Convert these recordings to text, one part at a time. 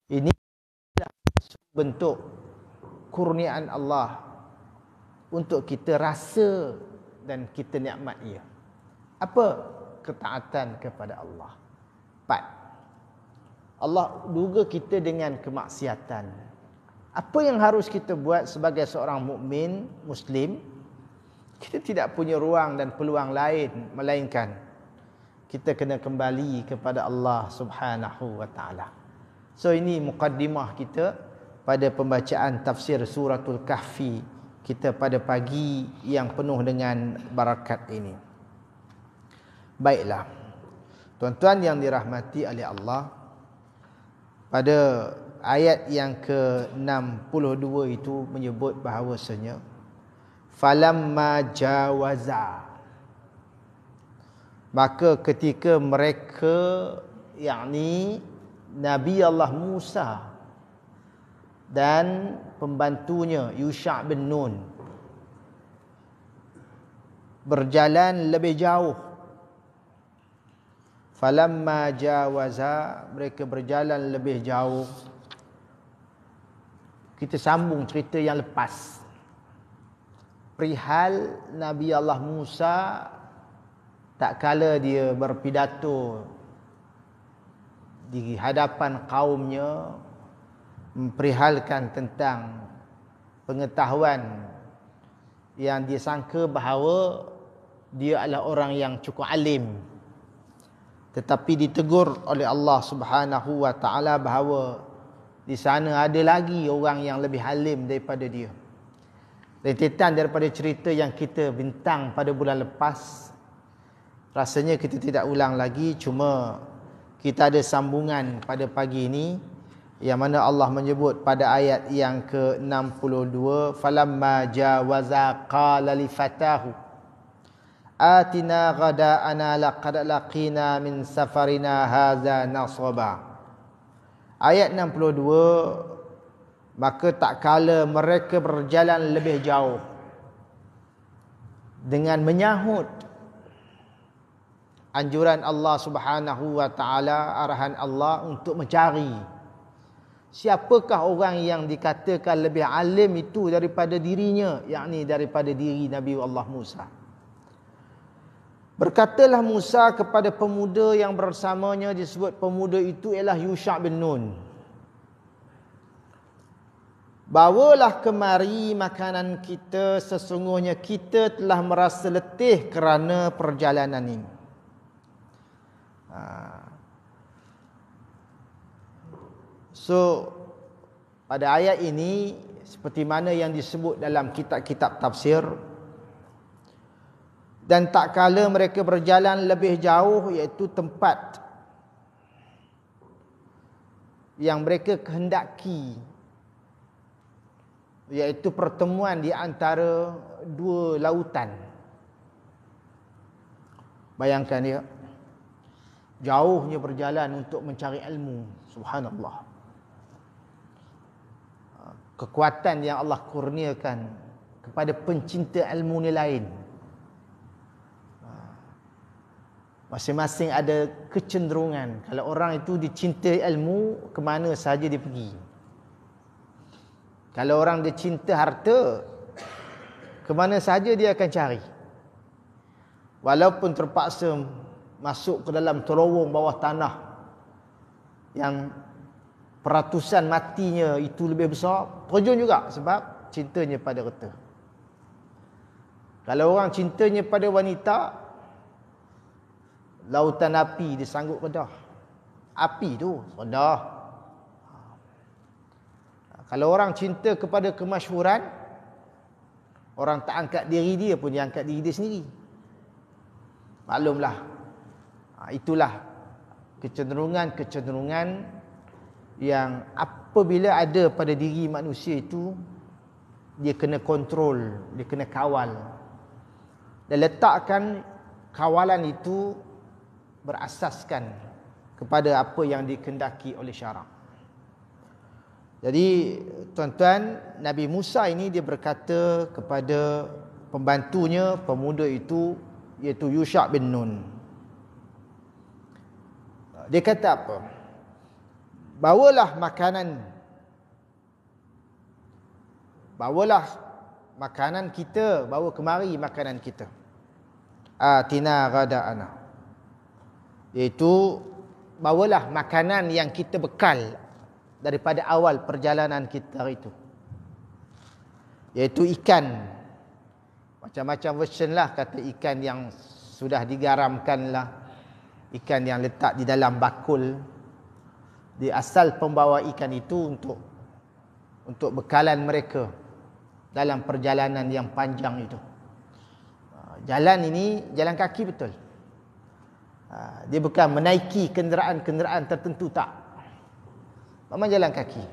Ini bentuk kurniaan Allah untuk kita rasa dan kita nikmat ia. Apa? Ketaatan kepada Allah. 4. Allah duga kita dengan kemaksiatan. Apa yang harus kita buat sebagai seorang mukmin Muslim? Kita tidak punya ruang dan peluang lain melainkan kita kena kembali kepada Allah Subhanahu wa taala. So ini mukaddimah kita pada pembacaan tafsir suratul Kahfi kita pada pagi yang penuh dengan barakat ini. Baiklah, tuan-tuan yang dirahmati oleh Allah, pada ayat yang ke-62 itu menyebut bahawasanya falamma jawaza, maka ketika mereka, yakni Nabi Allah Musa dan pembantunya Yusha' bin Nun berjalan lebih jauh. Falamma jawaza, mereka berjalan lebih jauh. Kita sambung cerita yang lepas. Perihal Nabi Allah Musa tak kala dia berpidato di hadapan kaumnya memperihalkan tentang pengetahuan yang dia sangka bahawa dia adalah orang yang cukup alim, tetapi ditegur oleh Allah Subhanahu wa taala bahawa di sana ada lagi orang yang lebih alim daripada dia. Rentetan daripada cerita yang kita bintang pada bulan lepas, rasanya kita tidak ulang lagi, cuma kita ada sambungan pada pagi ini yang mana Allah menyebut pada ayat yang ke-62, falamma jawaza qala li fatahu atina ghada'ana laqad laqina min safarina hadza nasaba. Ayat 62, maka tak kala mereka berjalan lebih jauh dengan menyahut anjuran Allah Subhanahu wa taala, arahan Allah untuk mencari siapakah orang yang dikatakan lebih alim itu daripada dirinya, yakni daripada diri Nabi Allah Musa. Berkatalah Musa kepada pemuda yang bersamanya, disebut pemuda itu ialah Yusha' bin Nun, bawalah kemari makanan kita, sesungguhnya kita telah merasa letih kerana perjalanan ini. So pada ayat ini, seperti mana yang disebut dalam kitab-kitab tafsir, dan tak kala mereka berjalan lebih jauh, iaitu tempat yang mereka kehendaki, iaitu pertemuan di antara dua lautan. Bayangkan dia, jauhnya berjalan untuk mencari ilmu. Subhanallah, kekuatan yang Allah kurniakan kepada pencinta ilmu ni lain. Masing-masing ada kecenderungan. Kalau orang itu dicintai ilmu, ke mana sahaja dia pergi. Kalau orang dia cinta harta, ke mana sahaja dia akan cari. Walaupun terpaksa masuk ke dalam terowong bawah tanah yang peratusan matinya itu lebih besar, terjun juga sebab cintanya pada harta. Kalau orang cintanya pada wanita, lautan api dia sanggup redah. Api tu redah. Kalau orang cinta kepada kemasyhuran, orang tak angkat diri dia pun dia angkat diri dia sendiri. Maklumlah, itulah kecenderungan-kecenderungan yang apabila ada pada diri manusia itu, dia kena kontrol, dia kena kawal. Dan letakkan kawalan itu berasaskan kepada apa yang dikehendaki oleh syarak. Jadi tuan-tuan, Nabi Musa ini dia berkata kepada pembantunya, pemuda itu, iaitu Yusha' bin Nun. Dia kata apa? bawalah makanan. Bawalah makanan kita, bawa kemari makanan kita. Atina ghada'ana. Iaitu bawalah makanan yang kita bekal daripada awal perjalanan kita itu. Iaitu ikan. Macam-macam version lah, kata ikan yang sudah digaramkan lah, ikan yang letak di dalam bakul. Di asal pembawa ikan itu untuk bekalan mereka dalam perjalanan yang panjang itu. Jalan ini jalan kaki betul. Dia bukan menaiki kenderaan-kenderaan tertentu, tak. Memang jalan kaki.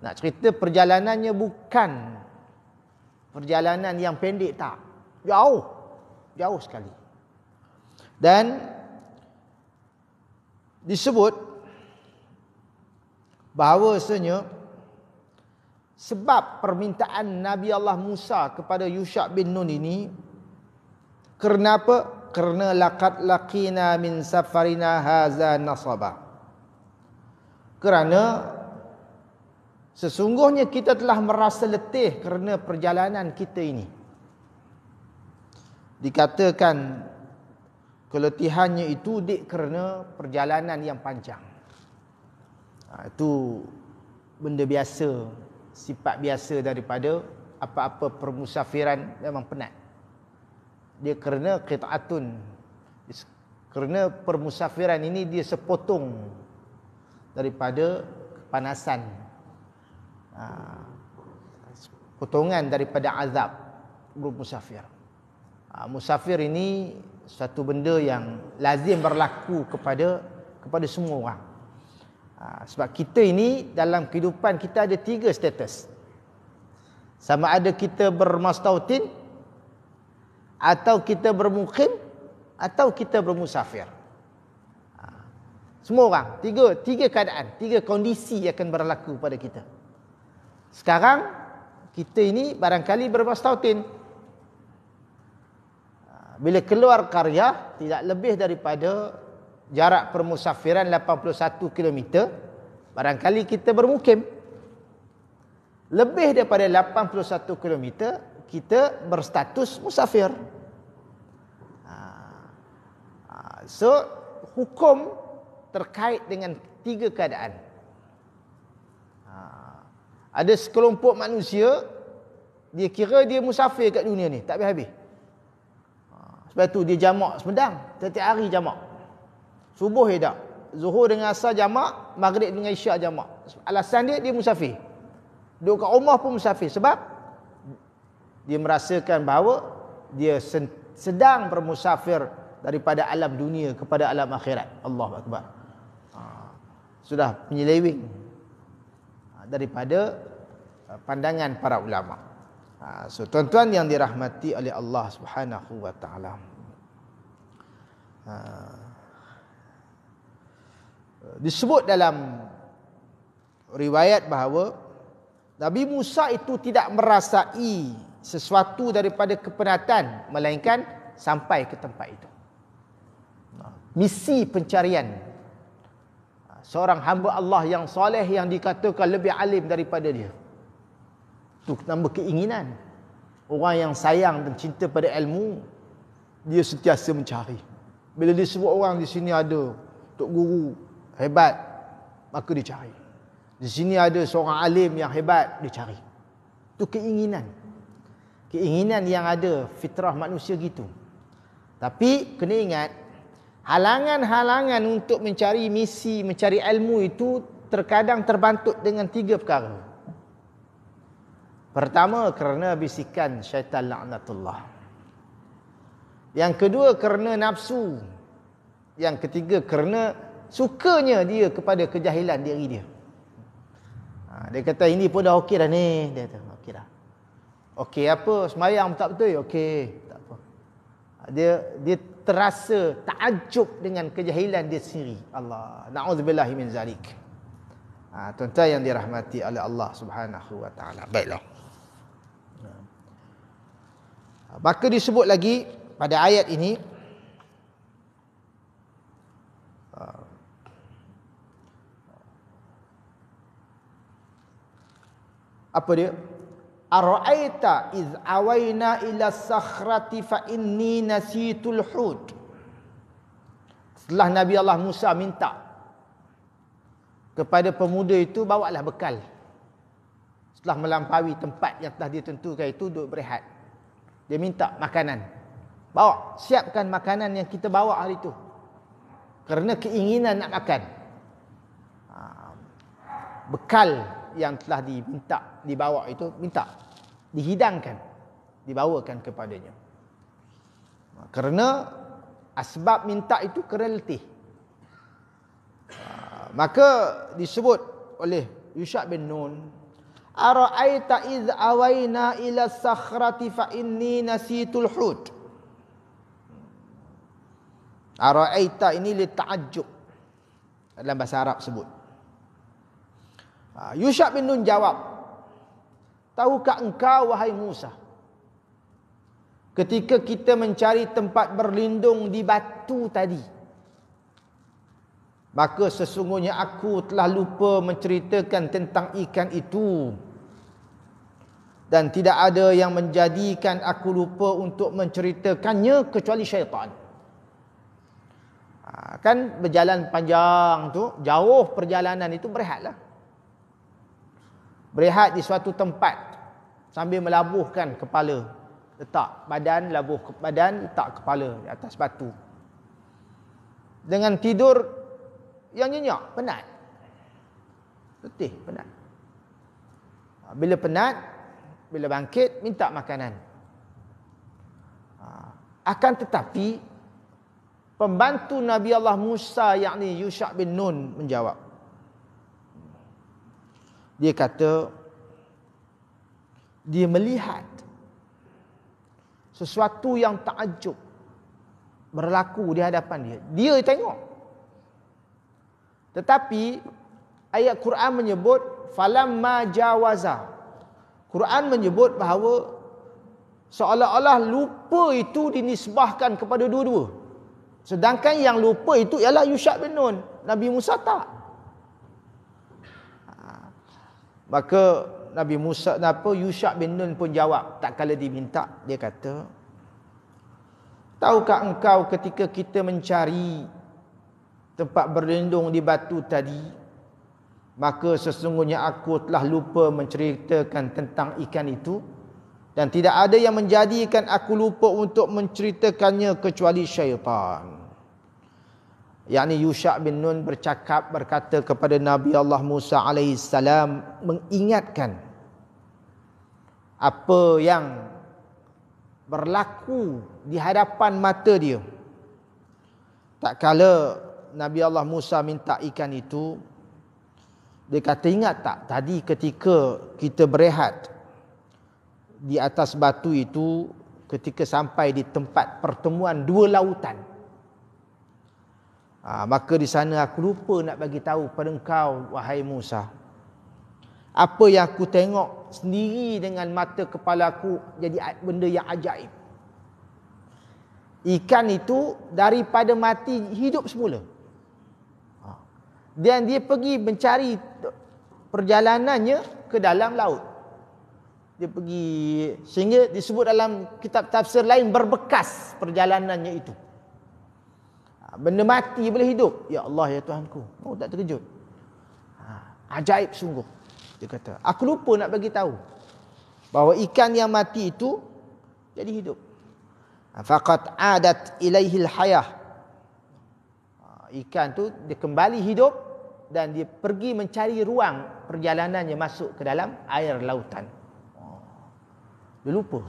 Nak cerita perjalanannya bukan perjalanan yang pendek, tak. Jauh sekali. Dan disebut bahawasanya sebab permintaan Nabi Allah Musa kepada Yusha' bin Nun ini, kerana apa? Kerana laqad laqina min safarina haza nasaba. Kerana sesungguhnya kita telah merasa letih kerana perjalanan kita ini. Dikatakan keletihannya itu kerana perjalanan yang panjang. Itu benda biasa, sifat biasa daripada apa-apa permusafiran, memang penat. Dia kerana qita'atun, kerana permusafiran ini dia sepotong daripada kepanasan, potongan daripada azab bermusafir. Musafir ini satu benda yang lazim berlaku kepada semua orang. Sebab kita ini dalam kehidupan kita ada 3 status. Sama ada kita bermastautin, atau kita bermukim, atau kita bermusafir. Semua orang, tiga keadaan, 3 kondisi akan berlaku pada kita. Sekarang kita ini barangkali bermastautin. Bila keluar qaryah, tidak lebih daripada jarak permusafiran 81 km, barangkali kita bermukim. Lebih daripada 81 km, kita berstatus musafir. So, hukum terkait dengan 3 keadaan. Ada sekelompok manusia, dia kira dia musafir kat dunia ni, tak habis-habis. Sebab tu dia jamak semedang, setiap hari jamak. Subuh dia tak, zuhur dengan asar jamak, maghrib dengan isyak jamak. Alasan dia musafir. Duduk kat rumah pun musafir. Sebab dia merasakan bahawa dia sedang bermusafir daripada alam dunia kepada alam akhirat. Allahu Akbar. Sudah penyeleweng daripada pandangan para ulama. So tuan-tuan yang dirahmati oleh Allah Subhanahu wa taala. Disebut dalam riwayat bahawa Nabi Musa itu tidak merasai sesuatu daripada kepenatan, melainkan sampai ke tempat itu. Misi pencarian seorang hamba Allah yang soleh, yang dikatakan lebih alim daripada dia, itu nama keinginan. Orang yang sayang dan cinta pada ilmu, dia sentiasa mencari. Bila dia sebut orang di sini ada tok guru hebat, maka dia cari. Di sini ada seorang alim yang hebat, dia cari. Itu keinginan. Keinginan yang ada, fitrah manusia gitu. Tapi kena ingat, halangan-halangan untuk mencari misi, mencari ilmu itu terkadang terbantut dengan 3 perkara. Pertama, kerana bisikan syaitan laknatullah. Yang kedua, kerana nafsu. Yang ketiga, kerana sukanya dia kepada kejahilan diri dia. Dia kata ini pun dah okey dah ni. Dia kata okey dah. Okey apa? Semayang tak betul? Okey, tak apa. Dia terasa takjub dengan kejahilan dia sendiri. Allah, na'udzubillahi min zalik. Tuan-tuan yang dirahmati oleh Allah Subhanahu wa taala. Baiklah. Maka disebut lagi pada ayat ini, Apa dia? Ara'aita iz awaina ila sakhrati fa inni nasitul hud. Setelah Nabi Allah Musa minta kepada pemuda itu, bawalah bekal. Setelah melampaui tempat yang telah ditentukan itu, duduk berehat. Dia minta makanan. Bawa, siapkan makanan yang kita bawa hari itu. Kerana keinginan nak makan. Bekal yang telah diminta, dibawa itu, minta. Dihidangkan. Dibawakan kepadanya. Kerana asbab minta itu kerana letih. Maka disebut oleh Yusha' bin Nun, ara'aita iz awaina ila sakhrati fa inni nasitul hud. Ara'aita ini li ta'ajjub. Dalam bahasa Arab sebut. Yusha' bin Nun jawab, tahukah engkau wahai Musa, ketika kita mencari tempat berlindung di batu tadi, maka sesungguhnya aku telah lupa menceritakan tentang ikan itu, dan tidak ada yang menjadikan aku lupa untuk menceritakannya kecuali syaitan. Kan berjalan panjang tu, jauh perjalanan itu, berehatlah. Berehat di suatu tempat sambil melabuhkan kepala. Letak badan, labuh badan, letak kepala di atas batu. Dengan tidur yang nyenyak, penat. Letih, penat. Bila penat, bila bangkit, minta makanan. Akan tetapi, pembantu Nabi Allah Musa, yakni Yusha' bin Nun, menjawab. Dia kata, dia melihat sesuatu yang takjub berlaku di hadapan dia. Dia tengok. Tetapi ayat Quran menyebut falamma jawaza. Quran menyebut bahawa seolah-olah lupa itu dinisbahkan kepada dua-dua. Sedangkan yang lupa itu ialah Yusha' bin Nun. Nabi Musa tak. Maka Nabi Musa, Yusha' bin Nun pun jawab, tak kala diminta, dia kata, tahukah engkau ketika kita mencari tempat berlindung di batu tadi, maka sesungguhnya aku telah lupa menceritakan tentang ikan itu, dan tidak ada yang menjadikan aku lupa untuk menceritakannya kecuali syaitan. Yakni Yusha' bin Nun berkata kepada Nabi Allah Musa AS, mengingatkan apa yang berlaku di hadapan mata dia. Tak kala Nabi Allah Musa minta ikan itu, dia kata, ingat tak tadi ketika kita berehat di atas batu itu, ketika sampai di tempat pertemuan dua lautan. Maka di sana aku lupa nak bagi tahu pada engkau wahai Musa, apa yang aku tengok sendiri dengan mata kepalaku jadi benda yang ajaib. Ikan itu daripada mati hidup semula. Dan dia pergi mencari perjalanannya ke dalam laut. Dia pergi, sehingga disebut dalam kitab tafsir lain, berbekas perjalanannya itu. Benda mati boleh hidup. Ya Allah, ya Tuhanku. Oh, tak terkejut. Ajaib sungguh. Dia kata, aku lupa nak bagi tahu bahawa ikan yang mati itu jadi hidup. Faqad adat ilaihil hayah. Ikan tu dia kembali hidup dan dia pergi mencari ruang perjalanannya masuk ke dalam air lautan. Dia lupa.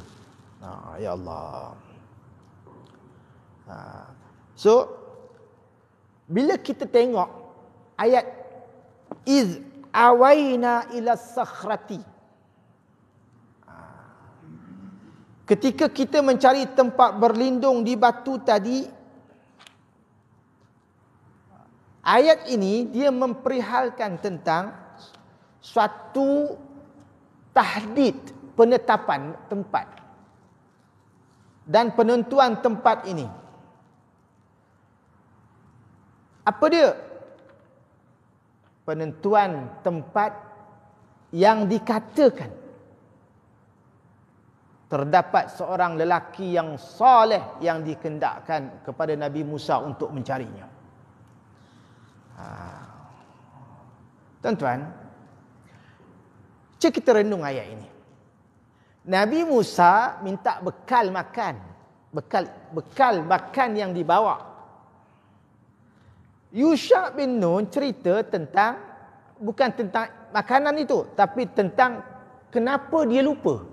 Ya Allah. So, bila kita tengok ayat iz awaina ila sakhrati, ketika kita mencari tempat berlindung di batu tadi, ayat ini dia memperihalkan tentang suatu tahdid, penetapan tempat dan penentuan tempat ini. Apa dia? Penentuan tempat yang dikatakan terdapat seorang lelaki yang soleh yang dikendakkan kepada Nabi Musa untuk mencarinya. Tuan-tuan, cik kita renung ayat ini. Nabi Musa minta bekal makan. Bekal makan yang dibawa. Yusha bin Nun cerita tentang, bukan tentang makanan itu, tapi tentang kenapa dia lupa.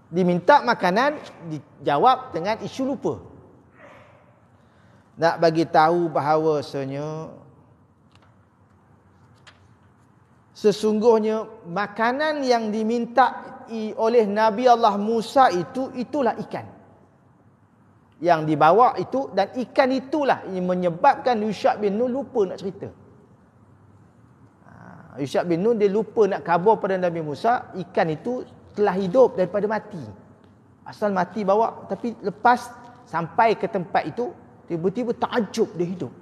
Diminta makanan, dijawab dengan isu lupa. Nak bagi tahu bahawasanya sesungguhnya makanan yang diminta oleh Nabi Allah Musa itulah ikan yang dibawa itu, dan ikan itulah yang menyebabkan Yusha bin Nun lupa nak cerita. Yusha bin Nun dia lupa nak khabar pada Nabi Musa, ikan itu telah hidup daripada mati. Asal mati bawa, tapi lepas sampai ke tempat itu tiba-tiba takjub dia hidup.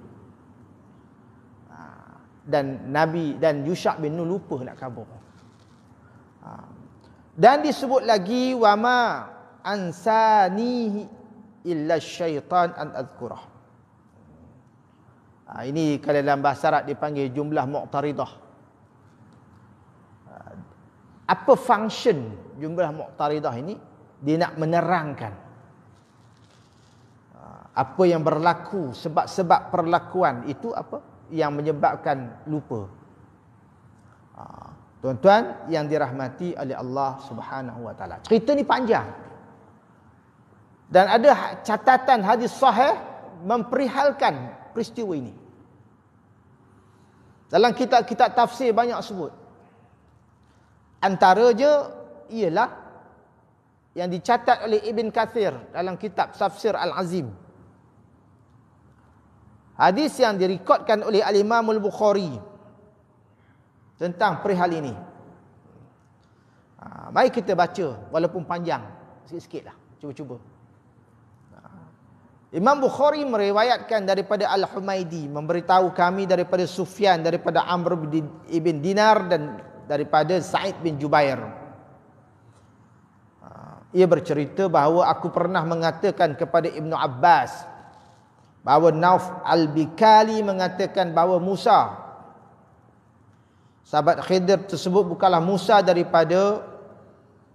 Dan Yusha bin Nun lupa nak khabar. Dan disebut lagi wama ansanihi illa syaitan an azkurah. Ini kalau dalam bahasa Arab dipanggil jumlah mu'taridah. Apa function jumlah mu'taridah ini? Dia nak menerangkan apa yang berlaku, sebab-sebab perlakuan itu apa yang menyebabkan lupa. Tuan-tuan yang dirahmati oleh Allah Subhanahu wa taala. Cerita ni panjang. Dan ada catatan hadis sahih memperihalkan peristiwa ini. Dalam kitab-kitab tafsir banyak sebut. Antaranya ialah yang dicatat oleh Ibn Kathir dalam kitab Tafsir Al-Azim. Hadis yang direkodkan oleh Al-Imam Al-Bukhari tentang perihal ini. Mari kita baca walaupun panjang sikit-sikit lah. Cuba-cuba. Imam Bukhari meriwayatkan daripada Al-Humaidi, memberitahu kami daripada Sufyan, daripada Amr ibn Dinar dan daripada Sa'id bin Jubair. Ia bercerita bahawa aku pernah mengatakan kepada Ibnu Abbas bahawa Nauf al-Bikali mengatakan bahawa Musa, sahabat Khidir tersebut, bukanlah Musa daripada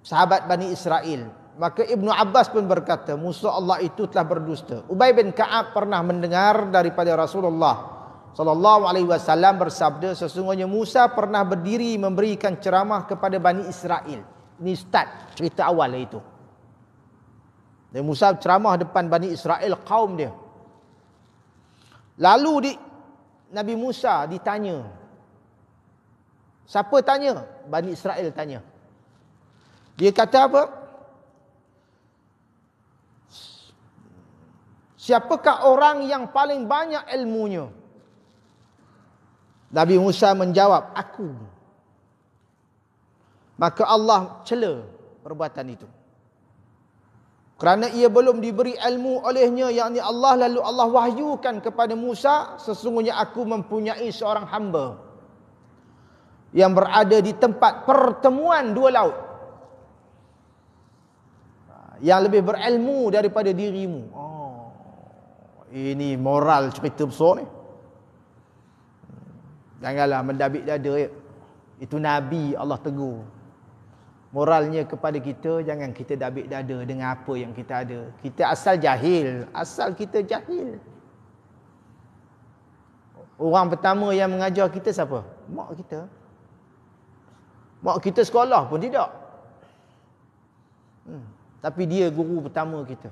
sahabat Bani Israel. Maka Ibnu Abbas pun berkata, Musa Allah itu telah berdusta. Ubay bin Ka'ab pernah mendengar daripada Rasulullah sallallahu alaihi wasallam bersabda, sesungguhnya Musa pernah berdiri memberikan ceramah kepada Bani Israel. Ini start cerita awal itu. Dan Musa ceramah depan Bani Israel, kaum dia. Lalu Nabi Musa ditanya. Siapa tanya? Bani Israel tanya. Dia kata apa? Siapakah orang yang paling banyak ilmunya? Nabi Musa menjawab, aku. Maka Allah cela perbuatan itu. Kerana ia belum diberi ilmu olehnya, yakni Allah, lalu Allah wahyukan kepada Musa, sesungguhnya aku mempunyai seorang hamba yang berada di tempat pertemuan dua laut, yang lebih berilmu daripada dirimu. Ini moral cerita besar ni. Janganlah mendabik dada ya. Itu Nabi Allah tegur. Moralnya kepada kita, jangan kita dabik dada dengan apa yang kita ada. Kita asal jahil. Asal kita jahil. Orang pertama yang mengajar kita siapa? Mak kita. Mak kita sekolah pun tidak. Tapi dia guru pertama kita.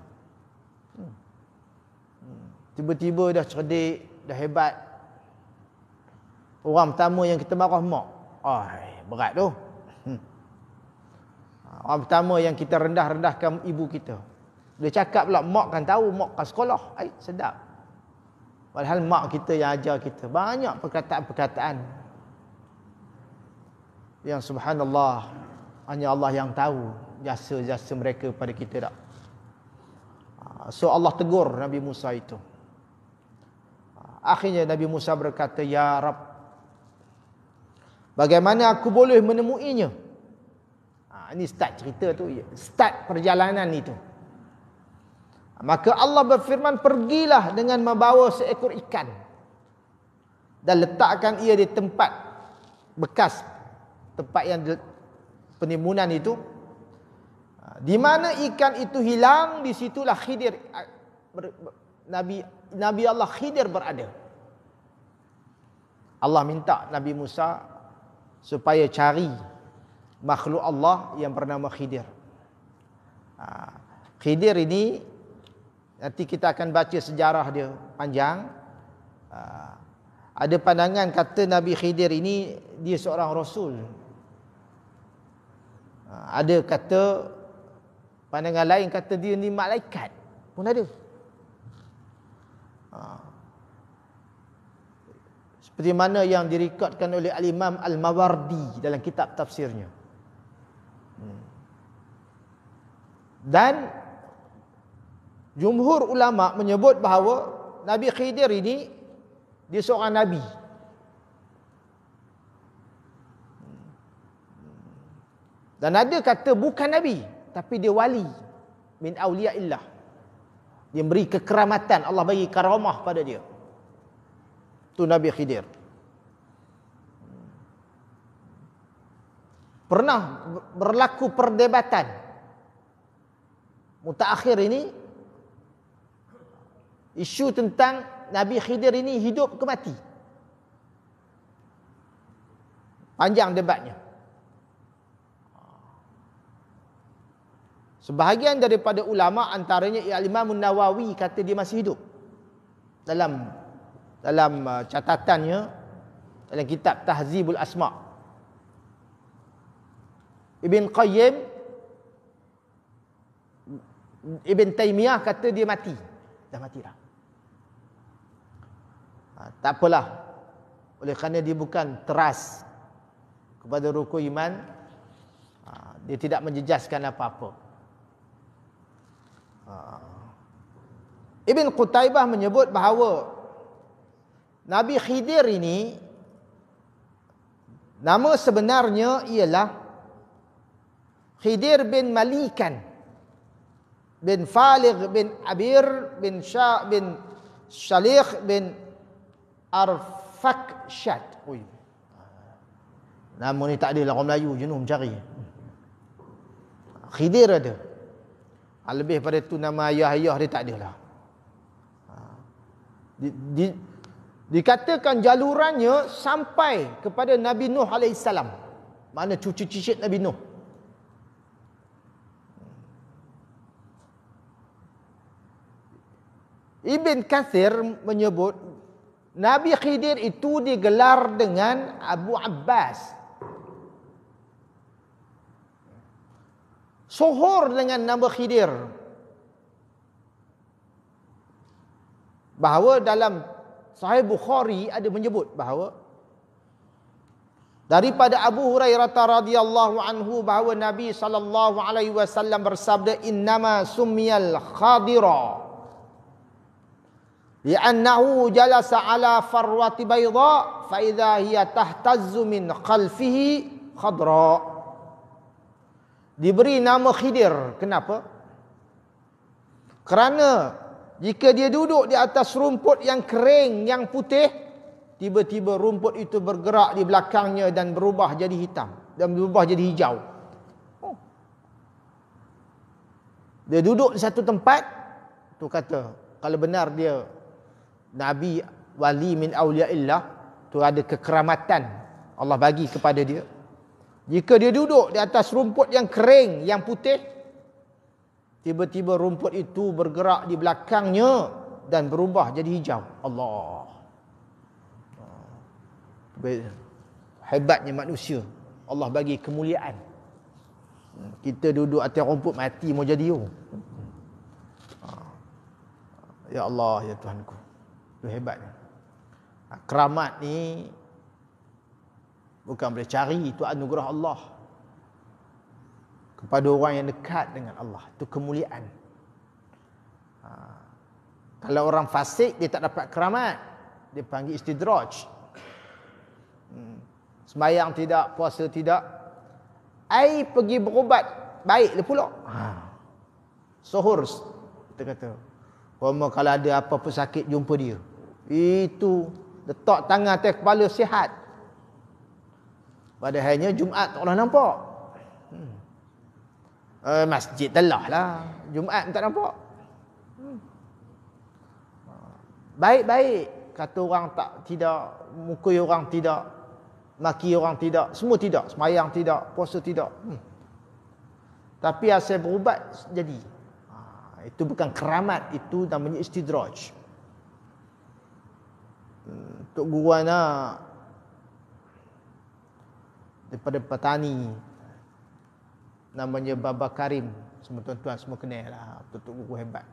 Tiba-tiba dah cerdik, dah hebat. Orang pertama yang kita marah mak. Berat tu. Orang pertama yang kita rendah-rendahkan ibu kita. Dia cakap pula mak kan tahu, mak kan sekolah. Sedap. Padahal mak kita yang ajar kita. Banyak perkataan-perkataan yang subhanallah, hanya Allah yang tahu jasa-jasa mereka pada kita tak. So Allah tegur Nabi Musa itu. Akhirnya Nabi Musa berkata, Ya Rabb, Bagaimana aku boleh menemuinya? Ini start cerita tu, start perjalanan itu. Maka Allah berfirman, pergilah dengan membawa seekor ikan dan letakkan ia di tempat bekas tempat yang penimbunan itu. Di mana ikan itu hilang, di situlah Khidir, Nabi Allah Khidir berada. Allah minta Nabi Musa supaya cari makhluk Allah yang bernama Khidir. Khidir ini nanti kita akan baca sejarah dia panjang. Ada pandangan kata Nabi Khidir ini dia seorang rasul. Ada kata pandangan lain kata dia ni malaikat pun ada. Seperti mana yang direkodkan oleh Al-Imam Al-Mawardi dalam kitab tafsirnya. Dan jumhur ulama menyebut bahawa Nabi Khidir ini dia seorang nabi. Dan ada kata bukan nabi, tapi dia wali min auliyaillah. Dia beri kekeramatan, Allah bagi karamah pada dia. Itu Nabi Khidir. Pernah berlaku perdebatan. Mutaakhir ini isu tentang Nabi Khidir ini hidup ke mati. Panjang debatnya. Sebahagian daripada ulama antaranya Imam Nawawi kata dia masih hidup. Dalam catatannya dalam kitab Tahzibul Asma'. Ibn Taymiyah kata dia mati. Dah mati dah. Tak apalah. Oleh kerana dia bukan teras kepada rukun iman, dia tidak menjejaskan apa-apa. Ibn Qutaibah menyebut bahawa Nabi Khidir ini nama sebenarnya ialah Khidir bin Malikan bin Faligh bin Abir bin Shalikh bin Arfakshad. Nama ni tak ada lah, orang Melayu jenuh mencari. Khidir ada. Lebih pada tu nama ayah-ayah dia tak ada lah. Dikatakan jalurannya sampai kepada Nabi Nuh AS. Mana cucu cicit Nabi Nuh. Ibn Kathir menyebut Nabi Khidir itu digelar dengan Abu Abbas. Sohor dengan nama Khidir. Bahawa dalam Sahih Bukhari ada menyebut bahawa daripada Abu Hurairah radhiyallahu anhu bahawa Nabi sallallahu alaihi wasallam bersabda, innama summiyal khadira li'annahu jalasa ala farwati bayda fa idza hiya tahtazzu min khalfihi khadra. Diberi nama Khidir. Kenapa? Kerana jika dia duduk di atas rumput yang kering, yang putih, tiba-tiba rumput itu bergerak di belakangnya dan berubah jadi hitam dan berubah jadi hijau. Dia duduk di satu tempat, tu kata kalau benar dia Nabi wali min auliyaillah, tu ada kekeramatan Allah bagi kepada dia. Jika dia duduk di atas rumput yang kering, yang putih, tiba-tiba rumput itu bergerak di belakangnya dan berubah jadi hijau. Allah. Hebatnya manusia. Allah bagi kemuliaan. Kita duduk atas rumput mati mau jadi you. Ya Allah, ya Tuhanku. Itu hebatnya. Keramat ni bukan boleh cari, itu anugerah Allah kepada orang yang dekat dengan Allah. Itu kemuliaan. Kalau orang fasik dia tak dapat keramat, dia panggil istidraj. Sembahyang tidak, puasa tidak. Ai pergi berubat, baik dia pula. Suhur kita kata. Kalau ada apa-apa sakit jumpa dia. Itu letak tangan atas kepala sihat. Padahalnya Jumaat tak pernah nampak. Masjid telah lah. Jumaat tak nampak. Baik-baik. Kata orang tak, tidak. Mukul orang tidak. Maki orang tidak. Semua tidak. Sembahyang tidak. Puasa tidak. Tapi asal berubat jadi. Itu bukan keramat. Itu namanya istidraj. Tok Guru anak daripada petani namanya Baba Karim, semua tuan-tuan semua kenal lah, Tok Guru hebat.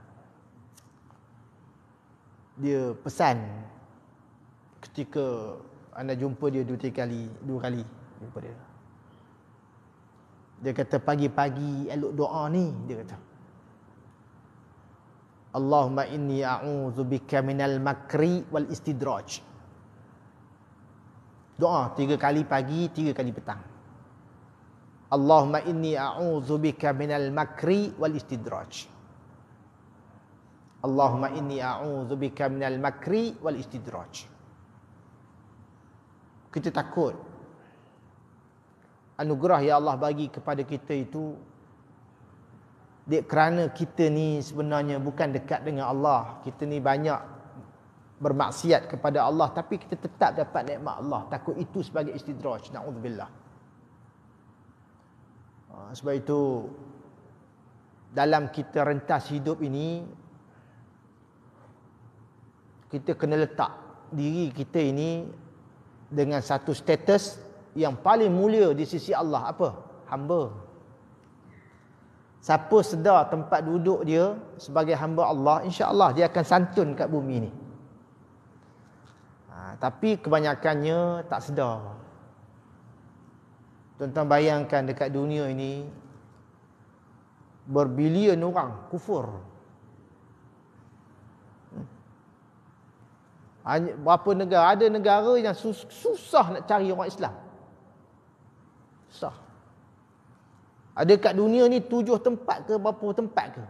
Dia pesan ketika anda jumpa dia dua kali jumpa dia. Dia kata pagi-pagi elok doa ni, dia kata Allahumma inni a'udzubika minal makri wal istidraj. Doa 3 kali pagi, 3 kali petang. Allahumma inni a'udzubika minal makri wal istidraj. Allahumma inni a'udzubika minal makri wal istidraj. Kita takut anugerah yang Allah bagi kepada kita itu kerana kita ni sebenarnya bukan dekat dengan Allah. Kita ni banyak bermaksiat kepada Allah, tapi kita tetap dapat nikmat Allah. Takut itu sebagai istidraj. Na'udzubillah. Sebab itu dalam kita rentas hidup ini, kita kena letak diri kita ini dengan satu status yang paling mulia di sisi Allah. Apa? Hamba. Siapa sedar tempat duduk dia sebagai hamba Allah, insya-Allah dia akan santun kat bumi ni. Tapi kebanyakannya tak sedar. Tuan-tuan bayangkan dekat dunia ini berbilion orang kufur. Berapa negara? Ada negara yang susah nak cari orang Islam. Susah. Ada kat dunia ni 7 tempat ke berapa tempat ke.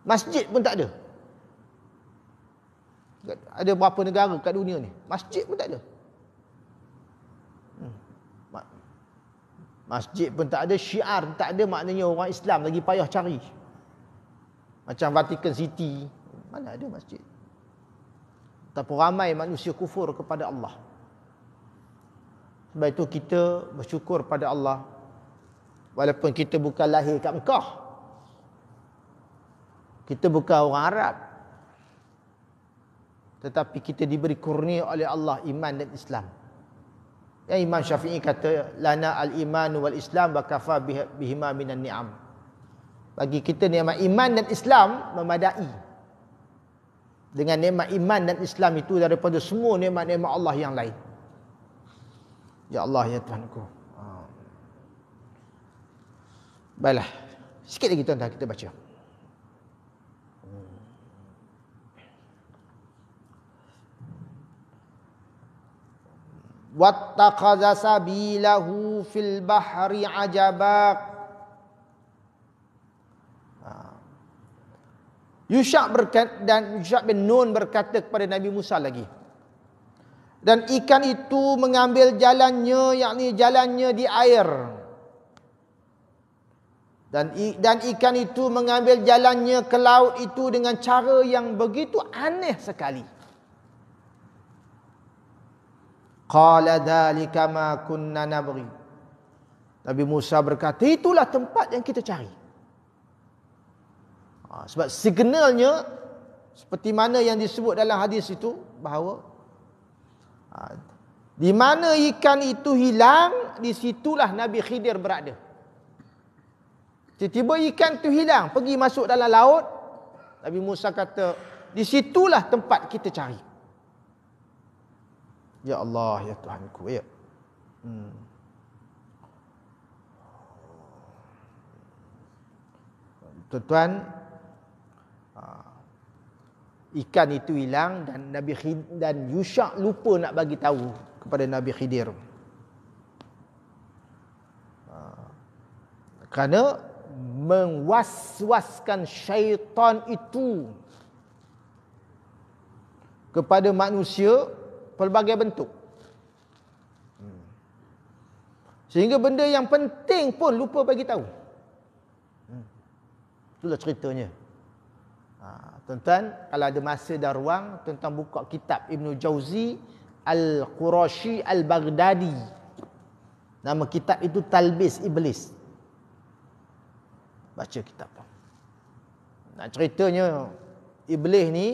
Masjid pun tak ada. Ada berapa negara kat dunia ni? Masjid pun tak ada. Masjid pun tak ada, syiar tak ada, maknanya orang Islam lagi payah cari. Macam Vatican City, mana ada masjid. Tapi ramai manusia kufur kepada Allah. Sebab itu kita bersyukur pada Allah. Walaupun kita bukan lahir kat Mekah. Kita bukan orang Arab. Tetapi kita diberi kurnia oleh Allah iman dan Islam. Yang Imam Syafi'i kata, lana al-iman wal Islam wa kafa bihima minan ni'am. Bagi kita nikmat iman dan Islam memadai. Dengan nikmat iman dan Islam itu daripada semua nikmat-nikmat Allah yang lain. Ya Allah, ya Tuhanku. Baiklah, sikit lagi tuan-tuan kita baca. Wattaqadha sabilahu fil bahri ajaba. Yusha' bin Nun berkata kepada Nabi Musa lagi. Dan ikan itu mengambil jalannya, yakni jalannya di air. Dan ikan itu mengambil jalannya ke laut itu dengan cara yang begitu aneh sekali. Qala dzalika ma kunna nabghi. Nabi Musa berkata, itulah tempat yang kita cari. Sebab signalnya seperti mana yang disebut dalam hadis itu, bahawa di mana ikan itu hilang, di situlah Nabi Khidir berada. Tiba-tiba ikan itu hilang, pergi masuk dalam laut. Nabi Musa kata, di situlah tempat kita cari. Ya Allah, ya Tuhanku, ya. Tuan-tuan, ikan itu hilang dan Nabi dan Yusha lupa nak bagi tahu kepada Nabi Khidir. Kerana mengwas-waskan syaitan itu kepada manusia pelbagai bentuk. Sehingga benda yang penting pun lupa bagi tahu. Itulah ceritanya. Tuan-tuan, kalau ada masa dan ruang, tuan-tuan buka kitab Ibn Jauzi Al-Qurashi Al-Baghdadi. Nama kitab itu Talbis Iblis. Baca kitab tu. Nak ceritanya, Iblis ni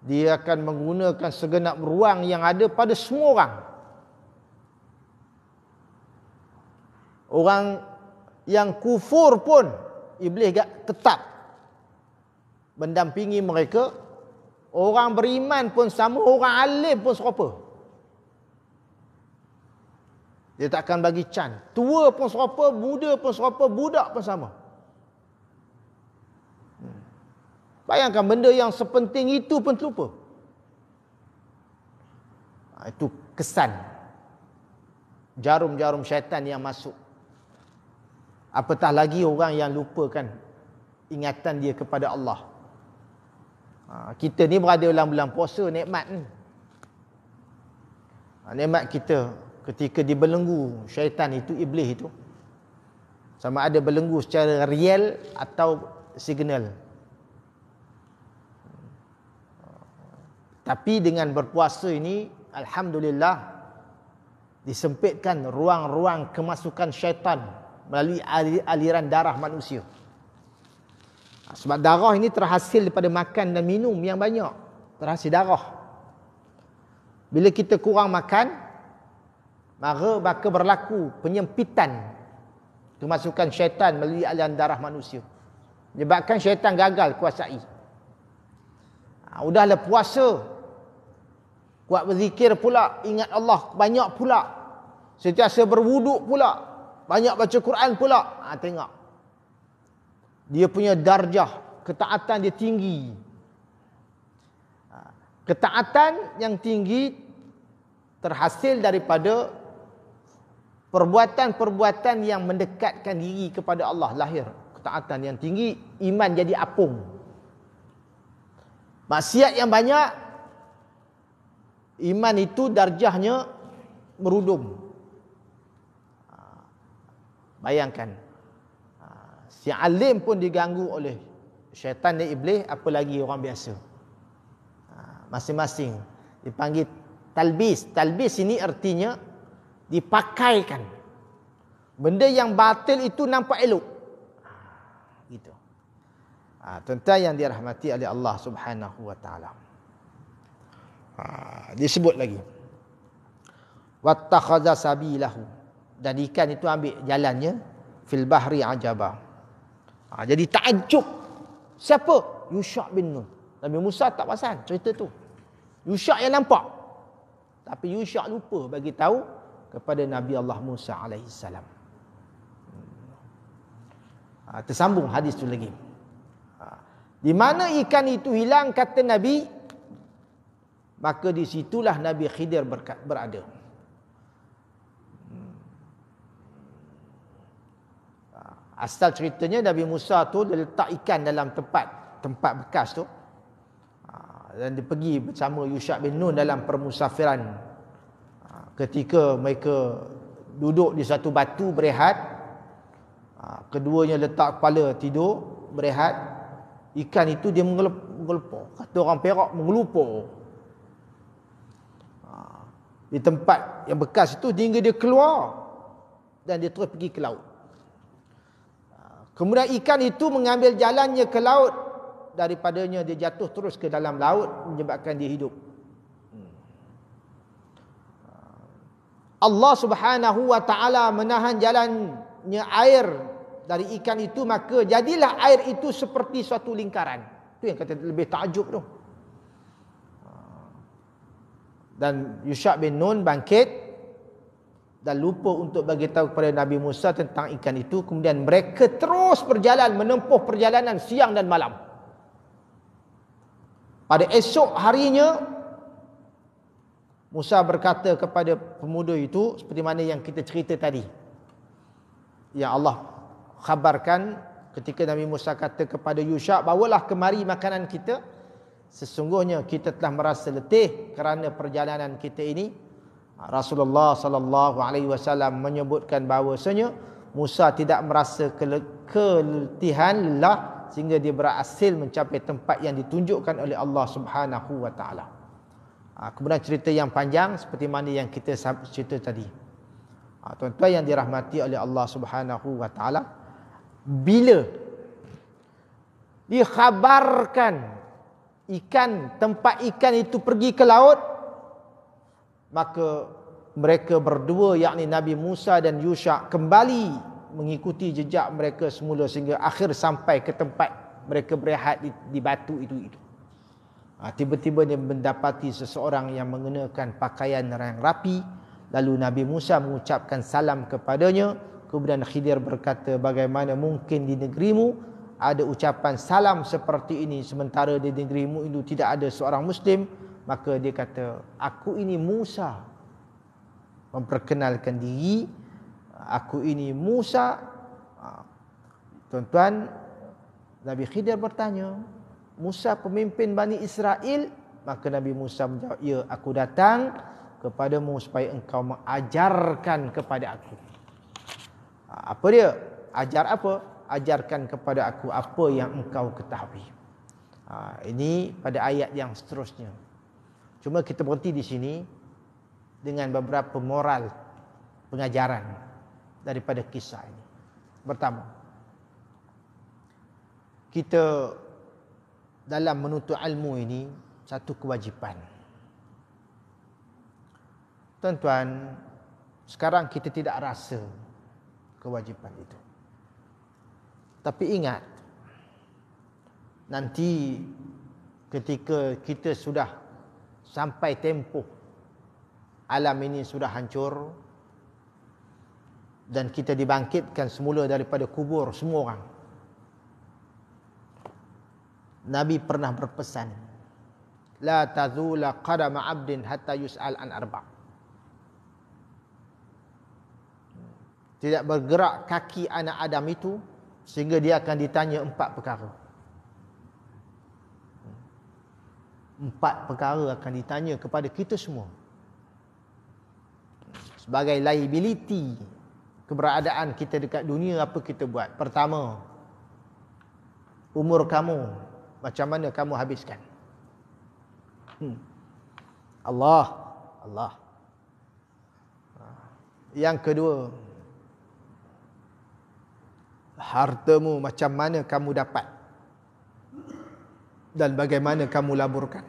dia akan menggunakan segenap ruang yang ada pada semua orang. Orang yang kufur pun Iblis tetap mendampingi mereka. Orang beriman pun sama, orang alim pun serupa. Dia takkan bagi can. Tua pun serupa, muda pun serupa, budak pun sama. Bayangkan benda yang sepenting itu pun terlupa. Itu kesan jarum-jarum syaitan yang masuk. Apatah lagi orang yang lupakan ingatan dia kepada Allah. Kita ni berada dalam bulan puasa, nikmat ni. Nikmat kita ketika dibelenggu syaitan itu, iblis itu. Sama ada belenggu secara real atau signal. Tapi dengan berpuasa ini, alhamdulillah, disempitkan ruang-ruang kemasukan syaitan melalui aliran darah manusia. Sebab darah ini terhasil daripada makan dan minum yang banyak. Terhasil darah. Bila kita kurang makan, maka berlaku penyempitan kemasukan syaitan melalui aliran darah manusia. Menyebabkan syaitan gagal kuasai. Udahlah puasa, kuat berzikir pula, ingat Allah banyak pula, sentiasa berwuduk pula, banyak baca Quran pula. Tengok, dia punya darjah ketaatan dia tinggi. Ketaatan yang tinggi terhasil daripada perbuatan-perbuatan yang mendekatkan diri kepada Allah. Lahir ketaatan yang tinggi, iman jadi apung. Maksiat yang banyak, iman itu darjahnya merudum. Bayangkan, si alim pun diganggu oleh syaitan dan iblis, apalagi orang biasa. Masing-masing dipanggil talbis. Talbis ini artinya dipakaikan. Benda yang batil itu nampak elok. Gitu. Tuan-tuan yang dirahmati oleh Allah Subhanahu wa taala. Disebut lagi, wattakhadha sabilahu, dan ikan itu ambil jalannya fil bahri ajaba. Jadi takjub. Siapa? Yusha' bin Nun. Nabi Musa tak perasan cerita tu. Yusha' yang nampak. Tapi Yusha' lupa bagi tahu kepada Nabi Allah Musa alaihi salam. Tersambung hadis tu lagi. Di mana ikan itu hilang, kata Nabi, maka di situlah Nabi Khidir berada. Asal ceritanya, Nabi Musa tu dia letak ikan dalam tempat bekas tu. Dan dia pergi bersama Yusha' bin Nun dalam permusafiran. Ketika mereka duduk di satu batu berehat, keduanya letak kepala tidur berehat, ikan itu dia menggelupur. Kata orang Perak, mengelupur di tempat yang bekas itu hingga dia keluar dan dia terus pergi ke laut. Kemudian ikan itu mengambil jalannya ke laut, daripadanya dia jatuh terus ke dalam laut, menyebabkan dia hidup. Allah Subhanahu wa taala menahan jalannya air dari ikan itu, maka jadilah air itu seperti suatu lingkaran. Itu yang kata lebih takjub tu. Dan Yusha' bin Nun bangkit dan lupa untuk bagi tahu kepada Nabi Musa tentang ikan itu. Kemudian mereka terus berjalan, menempuh perjalanan siang dan malam. Pada esok harinya, Musa berkata kepada pemuda itu seperti mana yang kita cerita tadi. Yang Allah khabarkan ketika Nabi Musa kata kepada Yusha, bawalah kemari makanan kita. Sesungguhnya kita telah merasa letih kerana perjalanan kita ini. Rasulullah sallallahu alaihi wasallam menyebutkan bahawasanya Musa tidak merasa keletihan, lelah, sehingga dia berhasil mencapai tempat yang ditunjukkan oleh Allah Subhanahu wa taala. Kemudian cerita yang panjang seperti mana yang kita cerita tadi. Tuan-tuan yang dirahmati oleh Allah Subhanahu wa taala, bila dikhabarkan tempat ikan itu pergi ke laut, maka mereka berdua, yakni Nabi Musa dan Yusha, kembali mengikuti jejak mereka semula sehingga akhir sampai ke tempat mereka berehat di batu itu. Tiba-tiba dia mendapati seseorang yang mengenakan pakaian yang rapi. Lalu Nabi Musa mengucapkan salam kepadanya. Kemudian Khidir berkata, bagaimana mungkin di negerimu ada ucapan salam seperti ini, sementara di negerimu itu tidak ada seorang Muslim. Maka dia kata, aku ini Musa. Memperkenalkan diri, aku ini Musa. Tuan-tuan, Nabi Khidir bertanya, Musa pemimpin Bani Israel? Maka Nabi Musa menjawab, ya, aku datang kepadamu supaya engkau mengajarkan kepada aku. Apa dia? Ajar apa? Ajarkan kepada aku apa yang engkau ketahui. Ini pada ayat yang seterusnya. Cuma kita berhenti di sini dengan beberapa moral pengajaran daripada kisah ini. Pertama, kita dalam menuntut ilmu ini satu kewajipan. Tuan-tuan, sekarang kita tidak rasa kewajipan itu. Tapi ingat, nanti ketika kita sudah sampai tempoh alam ini sudah hancur dan kita dibangkitkan semula daripada kubur semua orang, Nabi pernah berpesan, la tazula qadama 'abdin hatta yus'al an arba'. Tidak bergerak kaki anak Adam itu sehingga dia akan ditanya 4 perkara. 4 perkara akan ditanya kepada kita semua. Sebagai liability keberadaan kita dekat dunia, apa kita buat? Pertama, umur kamu macam mana kamu habiskan? Allah. Yang kedua, hartamu macam mana kamu dapat dan bagaimana kamu laburkan?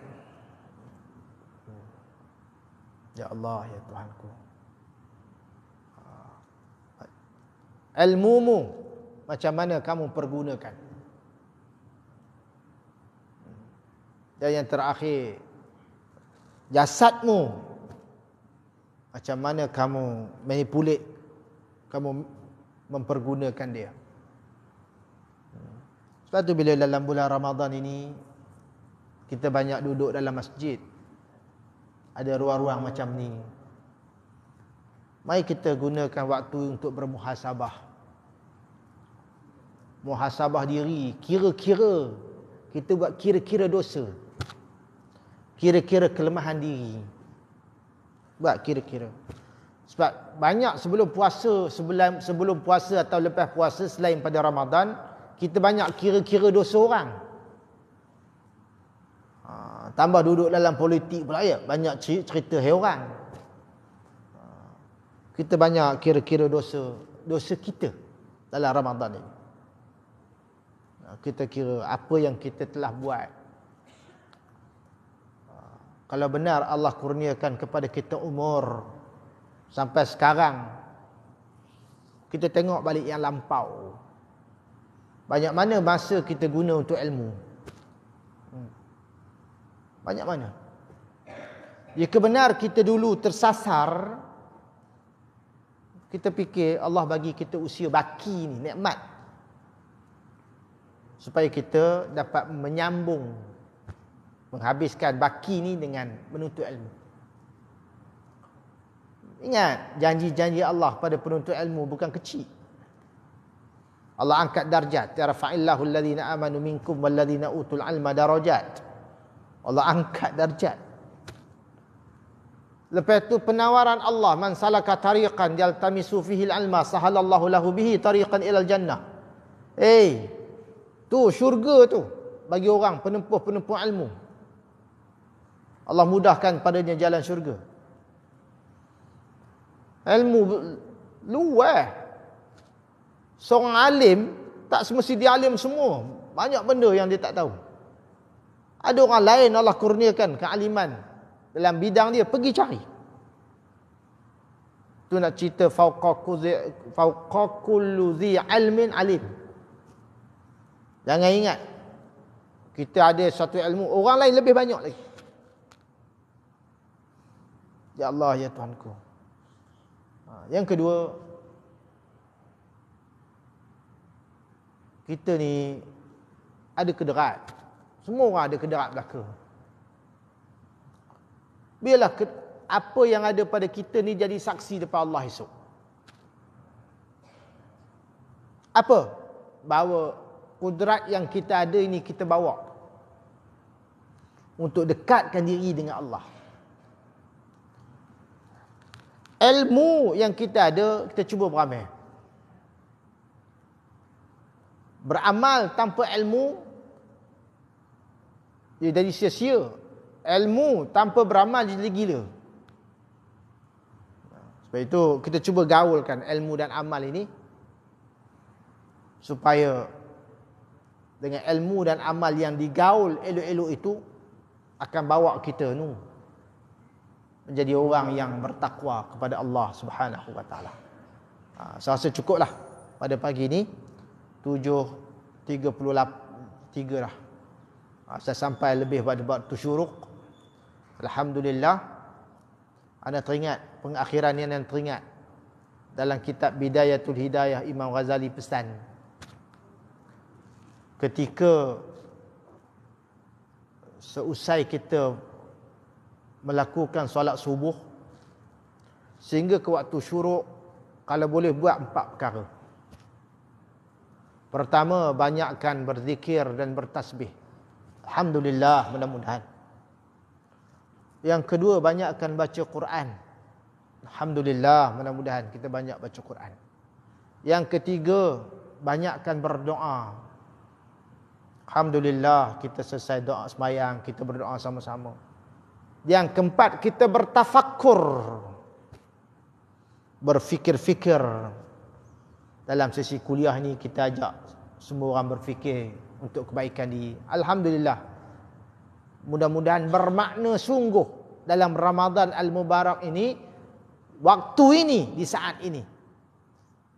Ya Allah, ya Tuhanku. Ilmumu macam mana kamu pergunakan? Dan yang terakhir, jasadmu macam mana kamu manipulate, kamu mempergunakan dia. Sebab tu bila dalam bulan Ramadan ini kita banyak duduk dalam masjid, ada ruang-ruang macam ni, mari kita gunakan waktu untuk bermuhasabah. Muhasabah diri, kira-kira, kita buat kira-kira dosa, kira-kira kelemahan diri. Buat kira-kira. Sebab banyak sebelum puasa atau lepas puasa, selain pada Ramadan, kita banyak kira-kira dosa orang. Tambah duduk dalam politik pula, ya, banyak cerita orang. Kita banyak kira-kira dosa kita dalam Ramadan ini. Kita kira apa yang kita telah buat. Kalau benar Allah kurniakan kepada kita umur sampai sekarang, kita tengok balik yang lampau, banyak mana masa kita guna untuk ilmu? Banyak mana? Jika benar kita dulu tersasar, kita fikir Allah bagi kita usia baki ni, nikmat, supaya kita dapat menyambung, menghabiskan baki ni dengan menuntut ilmu. Ingat, janji-janji Allah pada penuntut ilmu bukan kecil. Allah angkat darjat. Yarfa'illahu alladhina amanu minkum walladhina utul ilma darajat. Allah angkat darjat. Lepas itu penawaran Allah, man salaka tariqan yaltamisu fihi al-ilma sahalallahu lahu bihi tariqan ilal jannah. Tu syurga tu bagi orang penempuh-penempuh ilmu. Allah mudahkan padanya jalan syurga. Ilmu luas. Seorang alim tak semesti dia alim semua. Banyak benda yang dia tak tahu. Ada orang lain Allah kurniakan kealiman dalam bidang dia, pergi cari. Tu nak cerita fauqa kullu dhi ilmin alim. Jangan ingat kita ada satu ilmu, orang lain lebih banyak lagi. Ya Allah, ya Tuhanku. Yang kedua, kita ni ada kederat. Semua orang ada kederat belaka. Biarlah apa yang ada pada kita ni jadi saksi depan Allah esok. Apa? Bahawa kudrat yang kita ada ini kita bawa untuk dekatkan diri dengan Allah. Ilmu yang kita ada, kita cuba beramal. Beramal tanpa ilmu, dia jadi sia-sia. Ilmu tanpa beramal jadi gila. Sebab itu kita cuba gaulkan ilmu dan amal ini, supaya dengan ilmu dan amal yang digaul elok-elok itu akan bawa kita menjadi orang yang bertakwa kepada Allah Subhanahu wa taala. Saya rasa cukuplah pada pagi ini 7.33 lah. Saya sampai lebih pada waktu syuruk. Alhamdulillah, anda teringat pengakhiran yang teringat dalam kitab Bidayatul Hidayah Imam Ghazali pesan, ketika seusai kita melakukan solat subuh sehingga ke waktu syuruk, kalau boleh buat 4 perkara. Pertama, banyakkan berzikir dan bertasbih. Alhamdulillah, mudah-mudahan. Yang kedua, banyakkan baca Quran. Alhamdulillah, mudah-mudahan kita banyak baca Quran. Yang ketiga, banyakkan berdoa. Alhamdulillah, kita selesai doa sembahyang, kita berdoa sama-sama. Yang keempat, kita bertafakkur, berfikir-fikir. Dalam sesi kuliah ni kita ajak semua orang berfikir untuk kebaikan diri. Alhamdulillah, mudah-mudahan bermakna sungguh dalam Ramadan Al-Mubarak ini, waktu ini, di saat ini,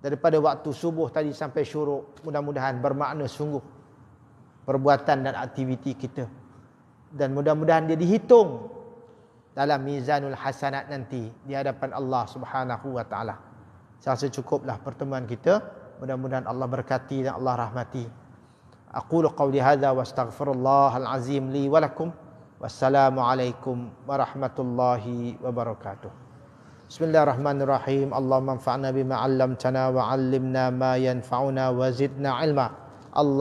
daripada waktu subuh tadi sampai syuruk, mudah-mudahan bermakna sungguh perbuatan dan aktiviti kita, dan mudah-mudahan dia dihitung dalam mizanul hasanat nanti di hadapan Allah Subhanahu wa taala. Saya rasa cukuplah pertemuan kita. Mudah-mudahan Allah berkati dan Allah rahmati. Aqulu qawli hadza wa astaghfirullahal azim li wa lakum. Wassalamu alaikum warahmatullahi wabarakatuh. Bismillahirrahmanirrahim. Allahumma anfa'na bima 'allamtana wa 'allimna ma yanfa'una wa zidna ilma. Allah